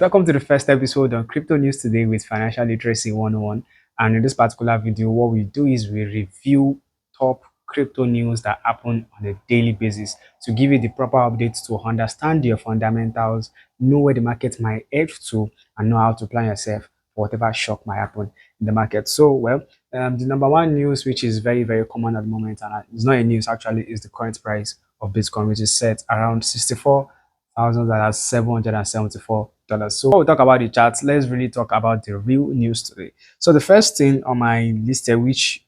Welcome to the first episode on Crypto News Today with Financial Literacy 101. And in this particular video, what we do is we review top crypto news that happen on a daily basis to give you the proper updates to understand your fundamentals, know where the market might head to, and know how to plan yourself for whatever shock might happen in the market. The number one news, which is very, very common at the moment, and it's not a news actually, is the current price of Bitcoin, which is set around $64,774. So before we talk about the charts, let's really talk about the real news today. So the first thing on my list here, which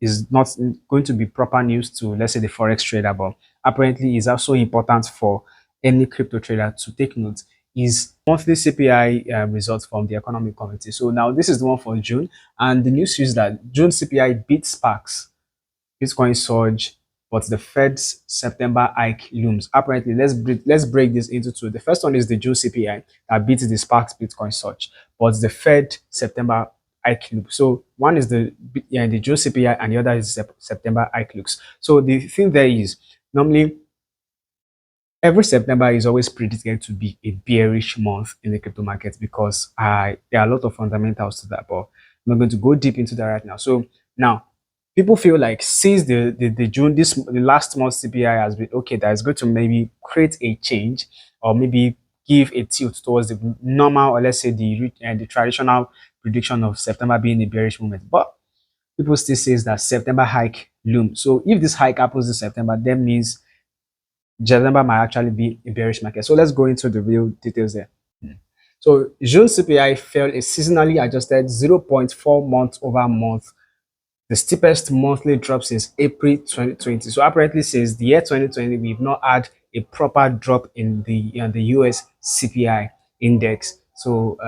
is not going to be proper news to, let's say, the forex trader, but apparently is also important for any crypto trader to take note, is monthly CPI results from the economic committee. So now this is the one for June, and the news is that June CPI beat sparks Bitcoin surge, but the Fed's September hike looms. Apparently, let's break this into two. The first one is the June CPI that beats the Sparks Bitcoin surge, but the Fed September hike loop. So one is the June CPI and the other is September hike loops. So the thing there is normally every September is always predicted to be a bearish month in the crypto market because there are a lot of fundamentals to that, but I'm not going to go deep into that right now. So now people feel like since the June, the last month CPI has been okay, that is going to maybe create a change or maybe give a tilt towards the normal, or let's say the traditional prediction of September being a bearish moment. But people still says that September hike loom. So if this hike happens in September, that means September might actually be a bearish market. So let's go into the real details there. So June CPI fell a seasonally adjusted 0.4 month over month, the steepest monthly drop since April 2020. So apparently since the year 2020, we've not had a proper drop in the US CPI index. So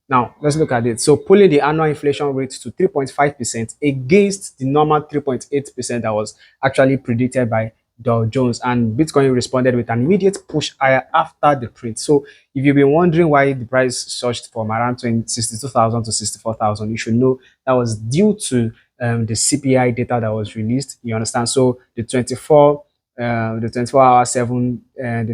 now let's look at it. So pulling the annual inflation rate to 3.5% against the normal 3.8% that was actually predicted by Dow Jones, and Bitcoin responded with an immediate push higher after the print. So if you've been wondering why the price surged from around 62,000 to 64,000, you should know that was due to the CPI data that was released. You understand? So the 24 hours, the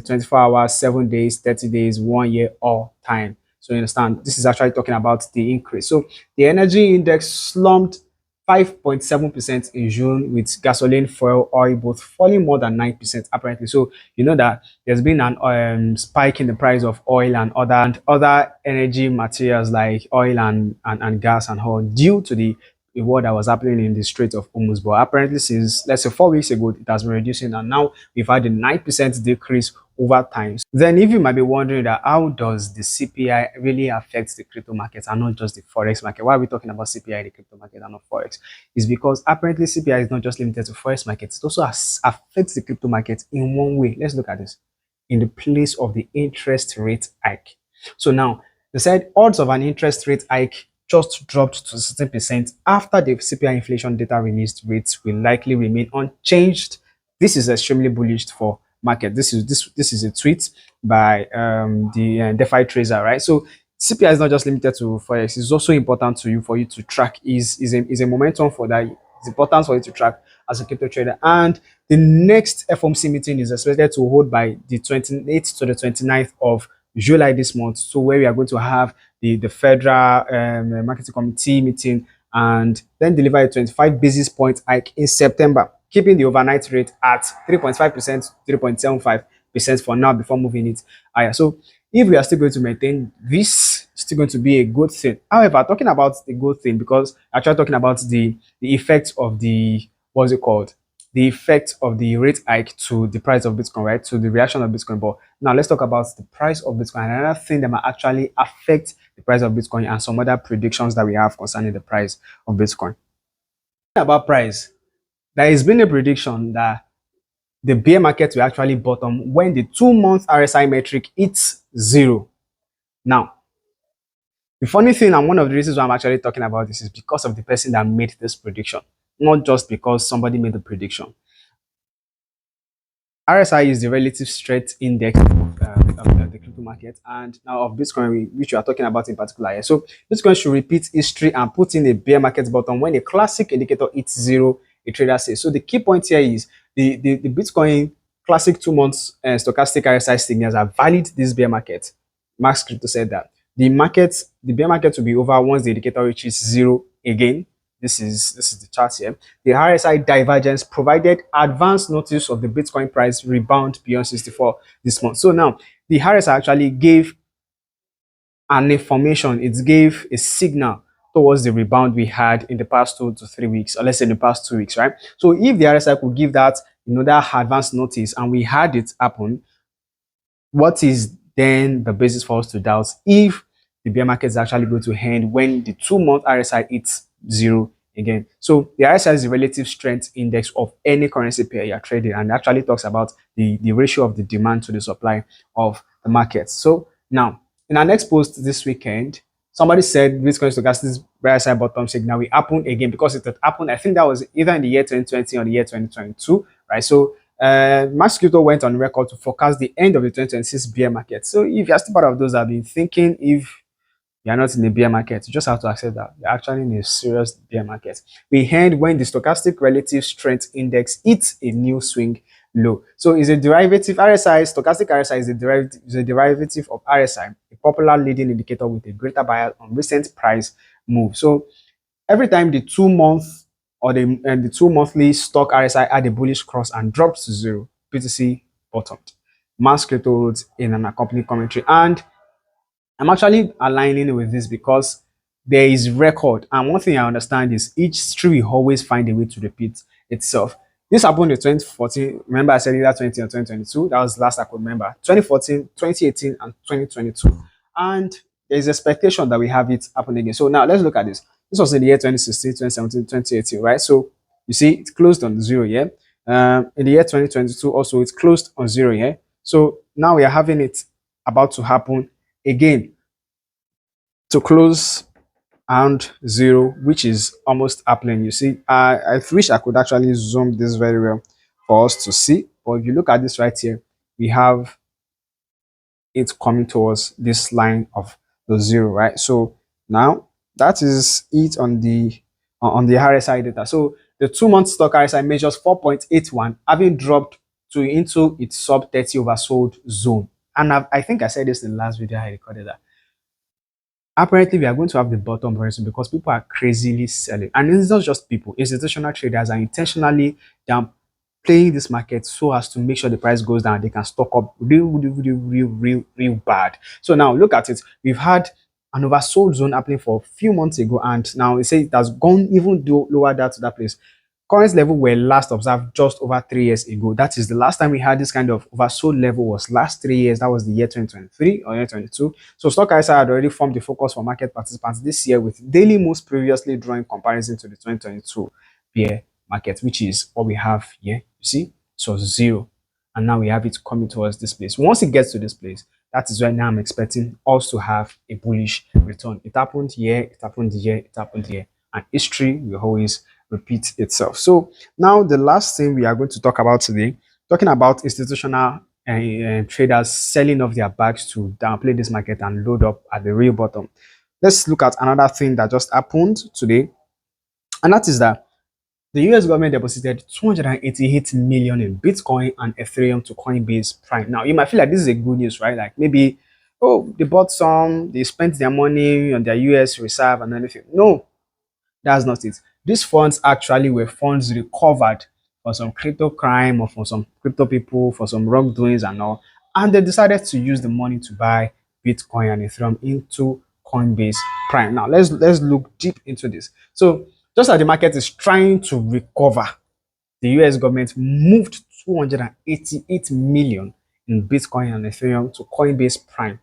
24 hours, 7 days, 30 days, 1 year, all time. So you understand? This is actually talking about the increase. So the energy index slumped 5.7% in June, with gasoline, fuel, oil both falling more than 9% apparently. So you know that there's been an spike in the price of oil and other energy materials like oil and gas and all due to the war that was happening in the Strait of Hormuz. But apparently, since let's say 4 weeks ago, it has been reducing, and now we've had a 9% decrease over time. Then, if you might be wondering that how does the CPI really affect the crypto market and not just the forex market? Why are we talking about CPI in the crypto market and not forex? Is because apparently CPI is not just limited to forex markets; it also affects the crypto market in one way. Let's look at this: in the place of the interest rate hike. So now they said odds of an interest rate hike just dropped to 16% after the CPI inflation data released. Rates will likely remain unchanged. This is extremely bullish for market. This is a tweet by the DeFi Tracer, right? So CPI is not just limited to forex; it's also important to you for you to track. Is a momentum for that. It's important for you to track as a crypto trader. And the next FOMC meeting is expected to hold by the 28th to the 29th of July this month. So where we are going to have the federal marketing committee meeting, and then deliver a 25 basis point hike in September, keeping the overnight rate at 3.5%, 3.75% for now before moving it higher. So if we are still going to maintain this, it's still going to be a good thing. However, talking about the good thing, because actually talking about the effect of the, what's it called, the effect of the rate hike to the price of Bitcoin, right? To the reaction of Bitcoin. But now let's talk about the price of Bitcoin. Another thing that might actually affect the price of Bitcoin and some other predictions that we have concerning the price of Bitcoin. About price, there has been a prediction that the bear market will actually bottom when the 2 month RSI metric hits zero. Now, the funny thing, and one of the reasons why I'm actually talking about this, is because of the person that made this prediction, not just because somebody made the prediction. RSI is the relative strength index of the crypto market, and now of Bitcoin, which we are talking about in particular here. So Bitcoin should repeat history and put in a bear market bottom when a classic indicator hits zero, a trader says. So the key point here is the Bitcoin classic 2 months stochastic RSI signals are valid this bear market. Max Crypto said that the bear market will be over once the indicator reaches zero again. This is the chart here. The RSI divergence provided advance notice of the Bitcoin price rebound beyond 64 this month. So now the RSI actually gave an information, it gave a signal towards the rebound we had in the past 2 to 3 weeks, or let's say in the past 2 weeks, right? So if the RSI could give that, that advance notice and we had it happen, what is then the basis for us to doubt if the bear market is actually going to end when the 2 month RSI hits zero again? So the RSI is the relative strength index of any currency pair you're trading, and actually talks about the ratio of the demand to the supply of the market. So now, in our next post this weekend, somebody said Bitcoin stochastic RSI bottom signal will happen again because it had happened. I think that was either in the year 2020 or the year 2022, right? So Max Crypto went on record to forecast the end of the 2026 bear market. So if you're still part of those that have been thinking if you're not in a bear market, you just have to accept that you're actually in a serious bear market. We end when the stochastic relative strength index hits a new swing low. So it's a derivative RSI, stochastic RSI is a derivative of RSI, a popular leading indicator with a greater bias on recent price move. So every time the 2 month or the 2 monthly stock RSI had a bullish cross and dropped to zero, BTC bottomed. Max Crypto wrote in an accompanying commentary, and I'm actually aligning with this because there is record, and one thing I understand is each history will always find a way to repeat itself. This happened in 2014. Remember, I said either 20 or 2022. That was last I could remember. 2014, 2018, and 2022. And there's expectation that we have it happen again. So now let's look at this. This was in the year 2016, 2017, 2018, right? So you see, it closed on zero here. In the year 2022, also it closed on zero here. So now we are having it about to happen again to close around zero, which is almost happening. You see, I wish I could actually zoom this very well for us to see. But if you look at this right here, we have it coming towards this line of the zero, right? So now that is it on the RSI data. So the 2 month stock RSI measures 4.81, having dropped to into its sub 30 oversold zone. And I think I said this in the last video I recorded, that apparently we are going to have the bottom very soon because people are crazily selling, and it's not just people. Institutional traders are intentionally playing this market so as to make sure the price goes down. They can stock up real bad. So now look at it. We've had an oversold zone happening for a few months ago, and now they say it has gone even lower that to that place. Current level were last observed just over 3 years ago. That is the last time we had this kind of oversold level was last 3 years. That was the year 2023 or year 22. So stock ISA had already formed the focus for market participants this year, with daily moves previously drawing comparison to the 2022 bear market, which is what we have here. You see, so zero, and now we have it coming towards this place. Once it gets to this place, that is why now I'm expecting us to have a bullish return. It happened here, it happened here, it happened here, and history will always repeat itself. So now the last thing we are going to talk about today, talking about institutional traders selling off their bags to downplay this market and load up at the real bottom. Let's look at another thing that just happened today, and that is that the US government deposited 288 million in Bitcoin and Ethereum to Coinbase Prime. Now, you might feel like this is a good news, right? Like maybe, oh, they bought some, they spent their money on their US reserve and anything. No, that's not it. These funds actually were funds recovered for some crypto crime or for some crypto people, for some wrongdoings and all. And they decided to use the money to buy Bitcoin and Ethereum into Coinbase Prime. Now let's look deep into this. So just as the market is trying to recover, the US government moved 288 million in Bitcoin and Ethereum to Coinbase Prime.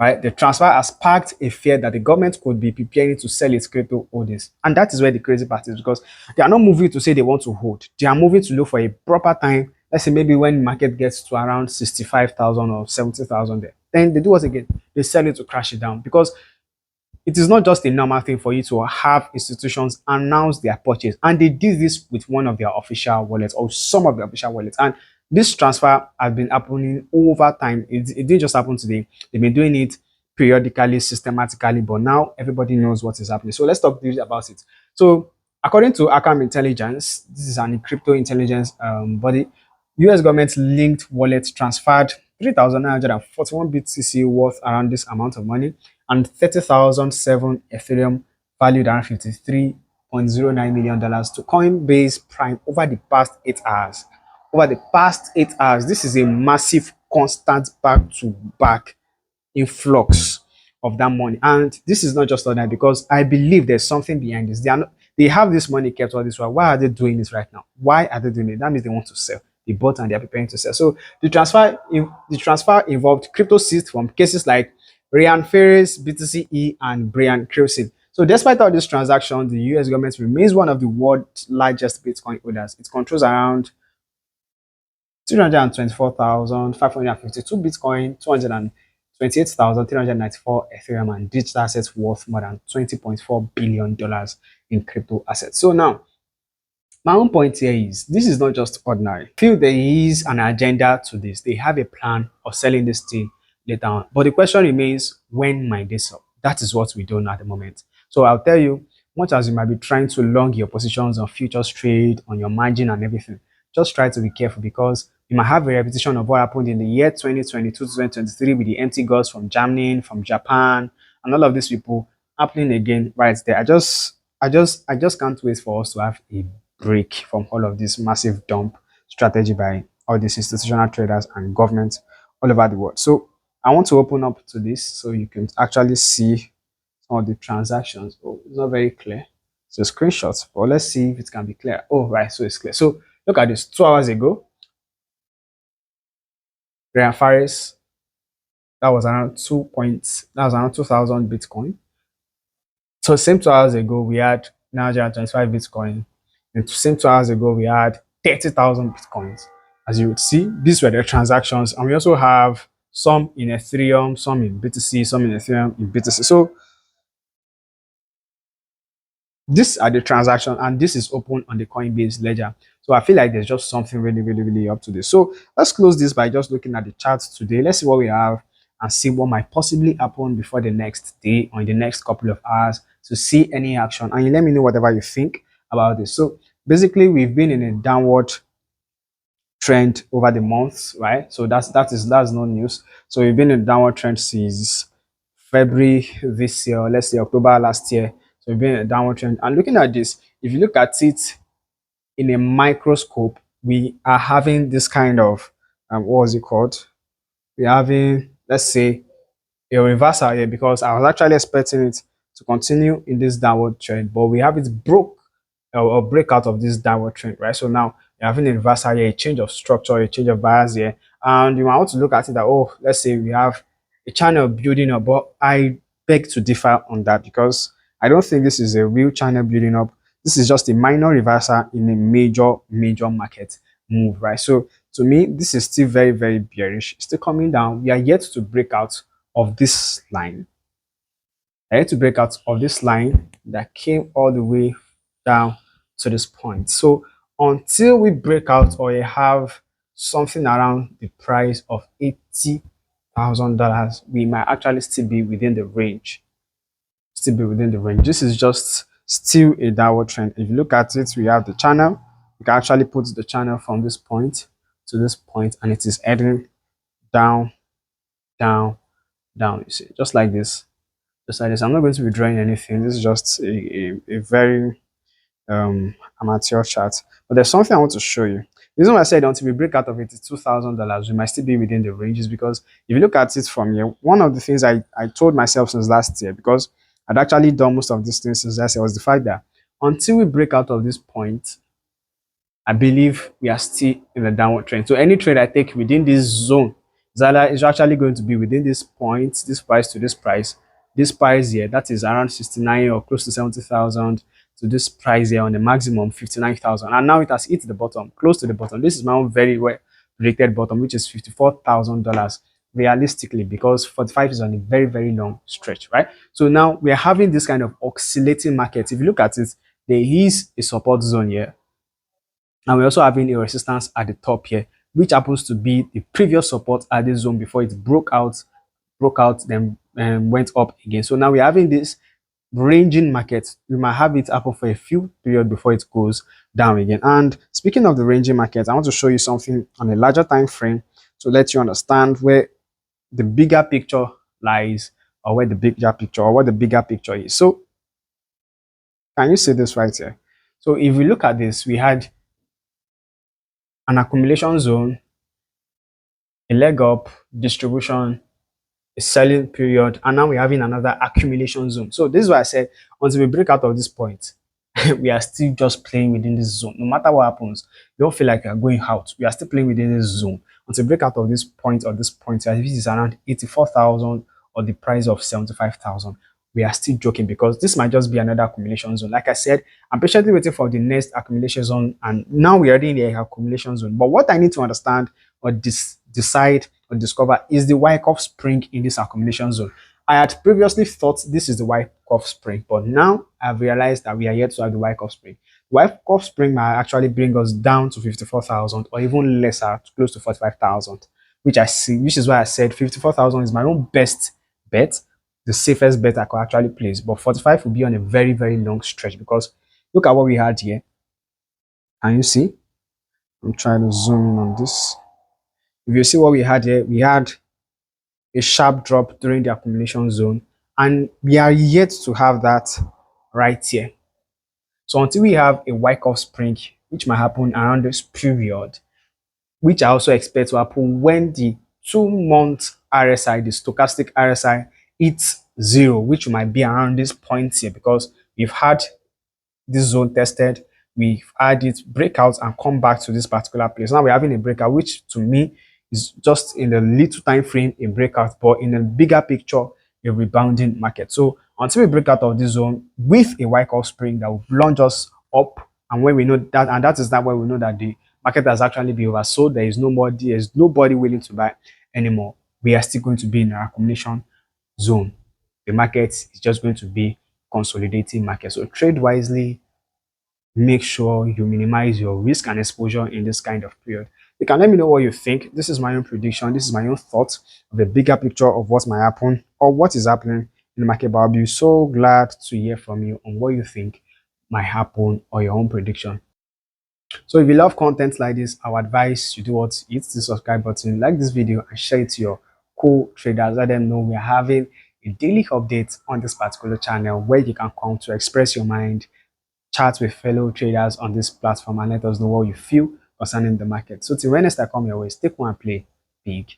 Right? The transfer has sparked a fear that the government could be preparing to sell its crypto holdings. And that is where the crazy part is, because they are not moving to say they want to hold. They are moving to look for a proper time. Let's say maybe when the market gets to around 65,000 or 70,000 there. Then they do what again? They sell it to crash it down, because it is not just a normal thing for you to have institutions announce their purchase. And they did this with one of their official wallets or some of the official wallets. And this transfer has been happening over time. It didn't just happen today. They've been doing it periodically, systematically, but now everybody knows what is happening. So let's talk about it. So according to Arkham Intelligence, this is an crypto intelligence body, US government linked wallet transferred 3,941 BTC worth around this amount of money, and 30,007 Ethereum valued around $53.09 million to Coinbase Prime over the past 8 hours. Over the past 8 hours, this is a massive, constant back to back influx of that money. And this is not just ordinary because I believe there's something behind this. They have this money kept all this while. Why are they doing this right now? Why are they doing it? That means they want to sell. They bought and they are preparing to sell. So the transfer involved crypto seized from cases like Ryan Ferris, BTCE, and Brian Kreusen. So despite all these transactions, the US government remains one of the world's largest Bitcoin holders. It controls around 324,552 Bitcoin, 228,394 Ethereum, and digital assets worth more than $20.4 billion in crypto assets. So now, my own point here is this is not just ordinary. I feel there is an agenda to this. They have a plan of selling this thing later on. But the question remains, when might they sell? That is what we don't know at the moment. So I'll tell you, much as you might be trying to long your positions on futures trade, on your margin and everything, just try to be careful because you might have a repetition of what happened in the year 2022 to 2023 with the empty gods from Germany, from Japan, and all of these people happening again right there. I just can't wait for us to have a break from all of this massive dump strategy by all these institutional traders and governments all over the world. So I want to open up to this so you can actually see some of the transactions. Oh, it's not very clear. So screenshots, but let's see if it can be clear. Oh, right, so it's clear. So look at this. 2 hours ago, Ryan Faris, that was around 2,000 Bitcoin. So same 2 hours ago, we had 925 Bitcoin. And same 2 hours ago, we had 30,000 Bitcoins. As you would see, these were the transactions. And we also have some in Ethereum, some in BTC, some in Ethereum, in BTC. So these are the transactions, and this is open on the Coinbase ledger. So I feel like there's just something really, really, really up to this. So let's close this by just looking at the charts today. Let's see what we have and see what might possibly happen before the next day or in the next couple of hours to see any action. And you let me know whatever you think about this. So basically, we've been in a downward trend over the months, right? So that's no news. So we've been in a downward trend since February this year, or let's say October last year. So we've been in a downward trend. And looking at this, if you look at it in a microscope, we are having this kind of what was it called? We're having, let's say, a reversal here because I was actually expecting it to continue in this downward trend, but we have it broke or break out of this downward trend, right? So now you're having a reversal here, a change of structure, a change of bias here, and you might want to look at it that, oh, let's say we have a channel building up, but I beg to differ on that because I don't think this is a real channel building up. This is just a minor reversal in a major market move, right? So to me, this is still very, very bearish. Still coming down. We are yet to break out of this line. I had to break out of this line that came all the way down to this point. So until we break out or you have something around the price of $80,000, we might actually still be within the range. Still be within the range. This is just still a downward trend. If you look at it, we have the channel. You can actually put the channel from this point to this point, and it is heading down, down, down. You see, just like this. Just like this. I'm not going to be drawing anything. This is just a very amateur chart. But there's something I want to show you. The reason why I said until we break out of $82,000, we might still be within the ranges because if you look at it from here, one of the things I told myself since last year, because I'd actually done most of these things since last year, was the fact that until we break out of this point, I believe we are still in a downward trend. So any trade I take within this zone is actually going to be within this point, this price to this price here, that is around 69 or close to 70,000 to this price here on the maximum 59,000. And now it has hit the bottom, close to the bottom. This is my own very well predicted bottom, which is $54,000 realistically, because 45 is on a very, very long stretch, right? So now we are having this kind of oscillating market. If you look at it, there is a support zone here, and we're also having a resistance at the top here, which happens to be the previous support at this zone before it broke out, then went up again. So now we're having this ranging market. We might have it happen for a few periods before it goes down again. And speaking of the ranging market, I want to show you something on a larger time frame to let you understand where the bigger picture lies, or where the bigger picture, or what the bigger picture is. So can you see this right here? So if we look at this, we had an accumulation zone, a leg up, distribution, a selling period, and now we're having another accumulation zone. So this is why I said until we break out of this point, we are still just playing within this zone. No matter what happens, you don't feel like you're going out. We are still playing within this zone until we break out of this point, or this point. If it is around 84,000 or the price of 75,000, we are still joking, because this might just be another accumulation zone. Like I said, I'm patiently waiting for the next accumulation zone, and now we are already in the accumulation zone. But what I need to understand, or decide or discover, is the Wyckoff spring in this accumulation zone. I had previously thought this is the Wyckoff spring, but now I've realized that we are yet to have the Wyckoff spring. Wyckoff spring might actually bring us down to 54,000, or even lesser, close to 45,000, which I see, which is why I said 54,000 is my own best bet, the safest bet I could actually place. But 45 will be on a very, very long stretch, because look at what we had here. Can you see? I'm trying to zoom in on this. If you see what we had here, we had a sharp drop during the accumulation zone, and we are yet to have that right here. So until we have a Wyckoff spring, which might happen around this period, which I also expect to happen when the 2 month RSI, the stochastic RSI, hits zero, which might be around this point here, because we've had this zone tested, we've had it break out and come back to this particular place. Now we're having a breakout, which to me is just in a little time frame a breakout, but in a bigger picture, a rebounding market. So until we break out of this zone with a Wyckoff spring that will launch us up, and when we know that, and that is that when we know that the market has actually been oversold, there is nobody willing to buy anymore, we are still going to be in an accumulation zone. The market is just going to be consolidating market. So trade wisely, make sure you minimize your risk and exposure in this kind of period. You can let me know what you think. This is my own prediction. This is my own thoughts of the bigger picture of what might happen, or what is happening in the market. But I'll be so glad to hear from you on what you think might happen, or your own prediction. So if you love content like this, I would advise you do what, hit the subscribe button, like this video, and share it to your co-traders. Let them know we are having a daily update on this particular channel, where you can come to express your mind, chat with fellow traders on this platform, and let us know what you feel concerning the market. So till when next I come your way, stay cool and play big.